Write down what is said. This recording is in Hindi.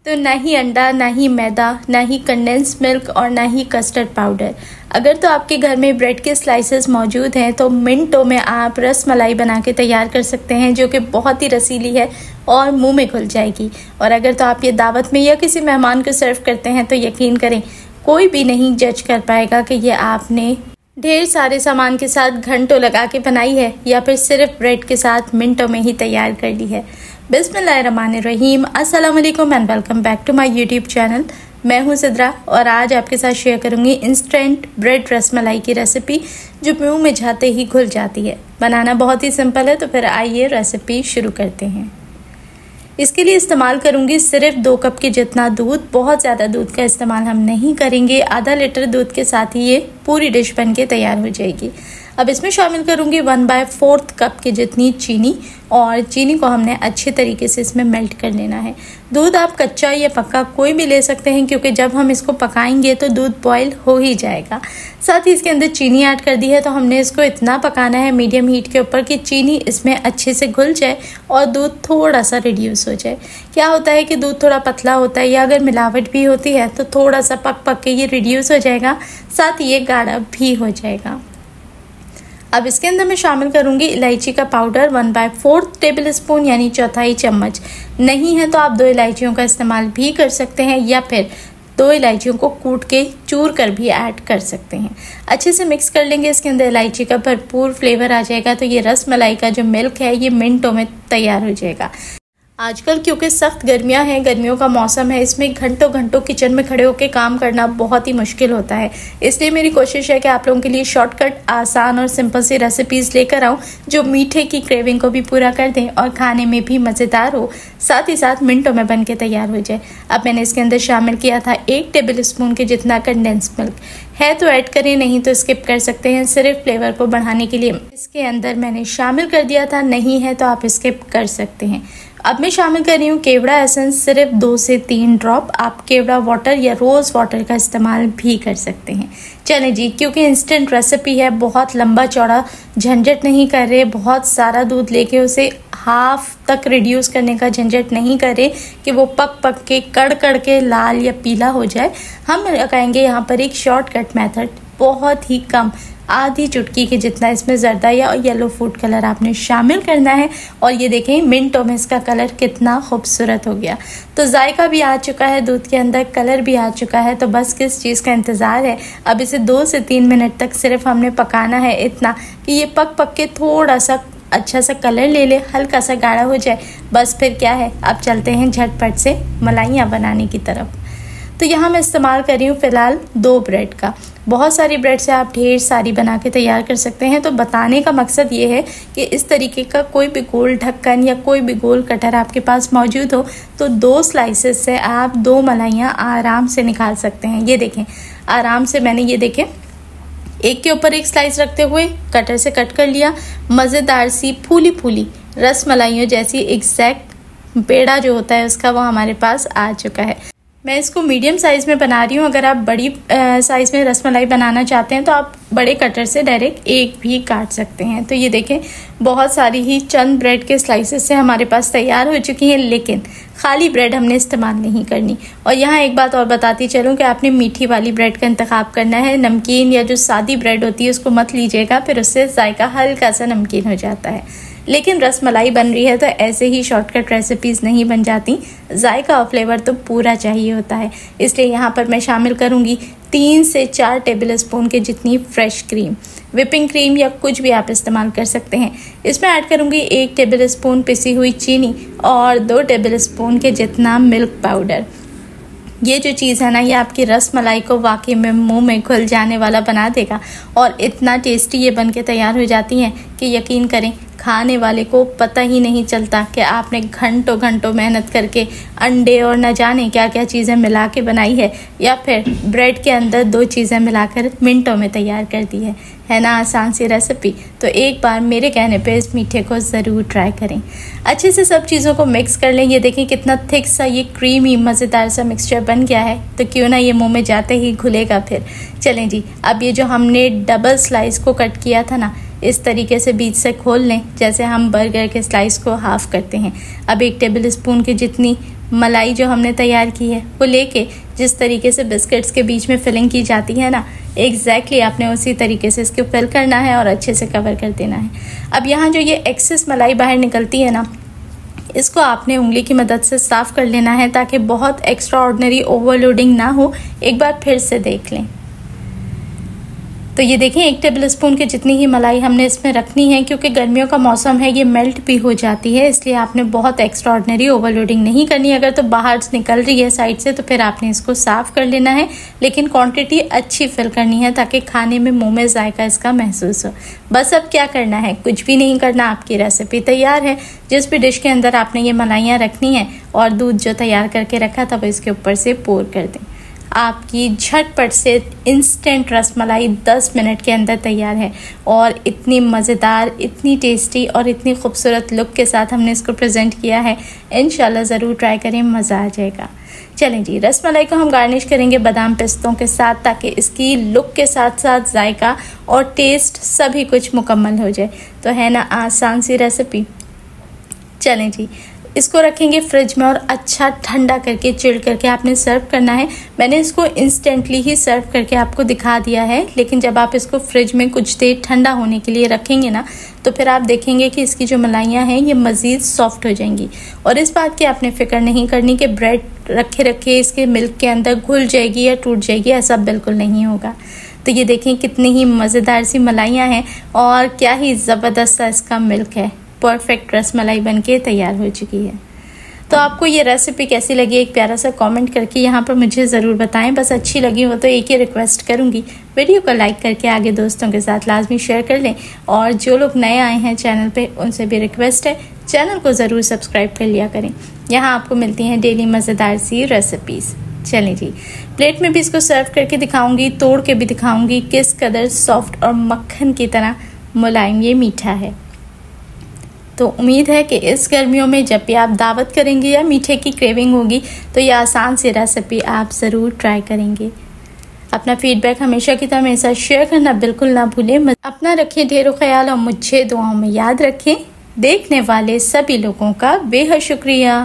तो ना ही अंडा, ना ही मैदा, ना ही कंडेंस मिल्क और ना ही कस्टर्ड पाउडर। अगर तो आपके घर में ब्रेड के स्लाइसेस मौजूद हैं तो मिनटों में आप रस मलाई बना के तैयार कर सकते हैं, जो कि बहुत ही रसीली है और मुंह में घुल जाएगी। और अगर तो आप ये दावत में या किसी मेहमान को सर्व करते हैं तो यकीन करें कोई भी नहीं जज कर पाएगा कि ये आपने ढेर सारे सामान के साथ घंटों लगा के बनाई है या फिर सिर्फ ब्रेड के साथ मिनटों में ही तैयार कर ली है। बिस्मिल्लाहिर्रहमानिर्रहीम, अस्सलाम वालेकुम and welcome back to my YouTube channel. मैं हूं सिद्रा और आज आपके साथ शेयर करूंगी इंस्टेंट ब्रेड रसमलाई की रेसिपी, जो मुंह में जाते ही घुल जाती है। बनाना बहुत ही सिंपल है, तो फिर आइए रेसिपी शुरू करते हैं। इसके लिए इस्तेमाल करूंगी सिर्फ 2 कप के जितना दूध। बहुत ज़्यादा दूध का इस्तेमाल हम नहीं करेंगे। आधा लीटर दूध के साथ ही ये पूरी डिश बन के तैयार हो जाएगी। अब इसमें शामिल करूंगी 1/4 कप की जितनी चीनी, और चीनी को हमने अच्छे तरीके से इसमें मेल्ट कर लेना है। दूध आप कच्चा या पक्का कोई भी ले सकते हैं, क्योंकि जब हम इसको पकाएंगे तो दूध बॉयल हो ही जाएगा। साथ ही इसके अंदर चीनी ऐड कर दी है, तो हमने इसको इतना पकाना है मीडियम हीट के ऊपर कि चीनी इसमें अच्छे से घुल जाए और दूध थोड़ा सा रिड्यूस हो जाए। क्या होता है कि दूध थोड़ा पतला होता है या अगर मिलावट भी होती है तो थोड़ा सा पक के ये रिड्यूस हो जाएगा, साथ ही ये गाढ़ा भी हो जाएगा। अब इसके अंदर मैं शामिल करूंगी इलायची का पाउडर 1/4 टेबल स्पून, यानी 1/4 चम्मच। नहीं है तो आप 2 इलायचियों का इस्तेमाल भी कर सकते हैं या फिर 2 इलायचियों को कूट के चूर कर भी ऐड कर सकते हैं। अच्छे से मिक्स कर लेंगे। इसके अंदर इलायची का भरपूर फ्लेवर आ जाएगा, तो ये रस मलाई का जो मिल्क है ये मिनटों में तैयार हो जाएगा। आजकल क्योंकि सख्त गर्मियां हैं, गर्मियों का मौसम है, इसमें घंटों घंटों किचन में खड़े होकर काम करना बहुत ही मुश्किल होता है। इसलिए मेरी कोशिश है कि आप लोगों के लिए शॉर्टकट, आसान और सिंपल सी रेसिपीज़ लेकर आऊँ, जो मीठे की क्रेविंग को भी पूरा कर दें और खाने में भी मज़ेदार हो, साथ ही साथ मिनटों में बन के तैयार हो जाए। अब मैंने इसके अंदर शामिल किया था 1 टेबल स्पून के जितना कंडेंस मिल्क। है तो ऐड करें, नहीं तो स्किप कर सकते हैं, सिर्फ फ्लेवर को बढ़ाने के लिए इसके अंदर मैंने शामिल कर दिया था। नहीं है तो आप स्किप कर सकते हैं। अब मैं शामिल कर रही हूँ केवड़ा एसेंस, सिर्फ 2 से 3 ड्रॉप। आप केवड़ा वाटर या रोज़ वाटर का इस्तेमाल भी कर सकते हैं। चलें जी, क्योंकि इंस्टेंट रेसिपी है, बहुत लंबा चौड़ा झंझट नहीं कर रहे, बहुत सारा दूध लेके उसे हाफ तक रिड्यूस करने का झंझट नहीं करे कि वो पक के कड़ के लाल या पीला हो जाए। हम लगाएंगे यहाँ पर एक शॉर्टकट मेथड। बहुत ही कम, आधी चुटकी के जितना इसमें जर्दा या येलो फूड कलर आपने शामिल करना है, और ये देखें मिनटों में इसका कलर कितना खूबसूरत हो गया। तो जायका भी आ चुका है दूध के अंदर, कलर भी आ चुका है, तो बस किस चीज़ का इंतज़ार है। अब इसे 2 से 3 मिनट तक सिर्फ हमने पकाना है, इतना कि ये पक के थोड़ा सा अच्छा सा कलर ले ले, हल्का सा गाढ़ा हो जाए। बस फिर क्या है, अब चलते हैं झटपट से मलाइयाँ बनाने की तरफ। तो यहाँ मैं इस्तेमाल कर रही हूँ फ़िलहाल 2 ब्रेड का। बहुत सारी ब्रेड से आप ढेर सारी बना के तैयार कर सकते हैं। तो बताने का मकसद ये है कि इस तरीके का कोई भी गोल ढक्कन या कोई भी गोल कटर आपके पास मौजूद हो तो 2 स्लाइसेस से आप 2 मलाइयाँ आराम से निकाल सकते हैं। ये देखें, आराम से मैंने ये देखें एक के ऊपर एक स्लाइस रखते हुए कटर से कट कर लिया। मज़ेदार सी फूली रस मलाइयों जैसी एग्जैक्ट पेड़ा जो होता है उसका, वो हमारे पास आ चुका है। मैं इसको मीडियम साइज़ में बना रही हूँ। अगर आप बड़ी साइज़ में रसमलाई बनाना चाहते हैं तो आप बड़े कटर से डायरेक्ट एक भी काट सकते हैं। तो ये देखें, बहुत सारी ही चंद ब्रेड के स्लाइसेस से हमारे पास तैयार हो चुकी हैं, लेकिन खाली ब्रेड हमने इस्तेमाल नहीं करनी। और यहाँ एक बात और बताती चलूँ कि आपने मीठी वाली ब्रेड का इंतखाब करना है। नमकीन या जो सादी ब्रेड होती है उसको मत लीजिएगा, फिर उससे जायका हल्का सा नमकीन हो जाता है। लेकिन रसमलाई बन रही है तो ऐसे ही शॉर्टकट रेसिपीज़ नहीं बन जाती, जायका और फ्लेवर तो पूरा चाहिए होता है। इसलिए यहाँ पर मैं शामिल करूँगी 3 से 4 टेबल स्पून के जितनी फ्रेश क्रीम, विपिंग क्रीम या कुछ भी आप इस्तेमाल कर सकते हैं। इसमें ऐड करूँगी 1 टेबल स्पून पिसी हुई चीनी और 2 टेबल स्पून के जितना मिल्क पाउडर। ये जो चीज़ है ना, ये आपकी रस मलाई को वाकई में मुंह में घुल जाने वाला बना देगा, और इतना टेस्टी ये बन के तैयार हो जाती हैं कि यकीन करें खाने वाले को पता ही नहीं चलता कि आपने घंटों घंटों मेहनत करके अंडे और न जाने क्या क्या चीज़ें मिला के बनाई है, या फिर ब्रेड के अंदर 2 चीज़ें मिलाकर मिनटों में तैयार कर दी है ना आसान सी रेसिपी। तो एक बार मेरे कहने पे इस मीठे को ज़रूर ट्राई करें। अच्छे से सब चीज़ों को मिक्स कर लें। ये देखें कितना थिक सा ये क्रीमी मज़ेदार सा मिक्सचर बन गया है, तो क्यों ना ये मुंह में जाते ही घुलेगा फिर। चलें जी, अब ये जो हमने डबल स्लाइस को कट किया था ना, इस तरीके से बीच से खोल लें, जैसे हम बर्गर के स्लाइस को हाफ़ करते हैं। अब 1 टेबल स्पून की जितनी मलाई जो हमने तैयार की है वो लेके जिस तरीके से बिस्किट्स के बीच में फिलिंग की जाती है ना, एग्जैक्टली आपने उसी तरीके से इसको फिल करना है और अच्छे से कवर कर देना है। अब यहाँ जो ये एक्सेस मलाई बाहर निकलती है ना, इसको आपने उंगली की मदद से साफ़ कर लेना है ताकि बहुत एक्स्ट्रा ऑर्डिनरी ओवरलोडिंग ना हो। एक बार फिर से देख लें तो ये देखें 1 टेबल स्पून की जितनी ही मलाई हमने इसमें रखनी है, क्योंकि गर्मियों का मौसम है, ये मेल्ट भी हो जाती है, इसलिए आपने बहुत एक्स्ट्रा ऑर्डिनरी ओवरलोडिंग नहीं करनी। अगर तो बाहर निकल रही है साइड से तो फिर आपने इसको साफ़ कर लेना है, लेकिन क्वांटिटी अच्छी फिल करनी है ताकि खाने में मुंह में जायका इसका महसूस हो। बस अब क्या करना है, कुछ भी नहीं करना, आपकी रेसिपी तैयार है। जिस भी डिश के अंदर आपने ये मलाइयाँ रखनी है और दूध जो तैयार करके रखा था वो इसके ऊपर से पोर कर दें। आपकी झटपट से इंस्टेंट रसमलाई 10 मिनट के अंदर तैयार है और इतनी मज़ेदार, इतनी टेस्टी और इतनी खूबसूरत लुक के साथ हमने इसको प्रेजेंट किया है। इंशाल्लाह ज़रूर ट्राई करें, मज़ा आ जाएगा। चलें जी, रसमलाई को हम गार्निश करेंगे बादाम पिस्तों के साथ ताकि इसकी लुक के साथ साथ जायका और टेस्ट सभी कुछ मुकम्मल हो जाए। तो है ना आसान सी रेसिपी। चलें जी, इसको रखेंगे फ्रिज में और अच्छा ठंडा करके चिल्ड करके आपने सर्व करना है। मैंने इसको इंस्टेंटली ही सर्व करके आपको दिखा दिया है, लेकिन जब आप इसको फ्रिज में कुछ देर ठंडा होने के लिए रखेंगे ना तो फिर आप देखेंगे कि इसकी जो मलाइयाँ हैं ये मज़ीद सॉफ्ट हो जाएंगी। और इस बात की आपने फ़िक्र नहीं करनी कि ब्रेड रखे रखे इसके मिल्क के अंदर घुल जाएगी या टूट जाएगी, ऐसा बिल्कुल नहीं होगा। तो ये देखें कितनी ही मज़ेदार सी मलाइयाँ हैं और क्या ही ज़बरदस्त सा इसका मिल्क है। परफेक्ट रसमलाई बनके तैयार हो चुकी है। तो आपको ये रेसिपी कैसी लगी, एक प्यारा सा कमेंट करके यहाँ पर मुझे ज़रूर बताएं। बस अच्छी लगी हो तो एक ही रिक्वेस्ट करूँगी, वीडियो को लाइक करके आगे दोस्तों के साथ लाजमी शेयर कर लें। और जो लोग नए आए हैं चैनल पे उनसे भी रिक्वेस्ट है चैनल को ज़रूर सब्सक्राइब कर लिया करें। यहाँ आपको मिलती हैं डेली मज़ेदार सी रेसिपीज़। चलें जी, प्लेट में भी इसको सर्व करके दिखाऊँगी, तोड़ के भी दिखाऊँगी किस कदर सॉफ्ट और मक्खन की तरह मुलायम ये मीठा है। तो उम्मीद है कि इस गर्मियों में जब भी आप दावत करेंगे या मीठे की क्रेविंग होगी तो ये आसान सी रेसिपी आप ज़रूर ट्राई करेंगे। अपना फीडबैक हमेशा की तरह मेरे साथ शेयर करना बिल्कुल ना भूलें। अपना रखें ढेरों ख्याल और मुझे दुआओं में याद रखें। देखने वाले सभी लोगों का बेहद शुक्रिया।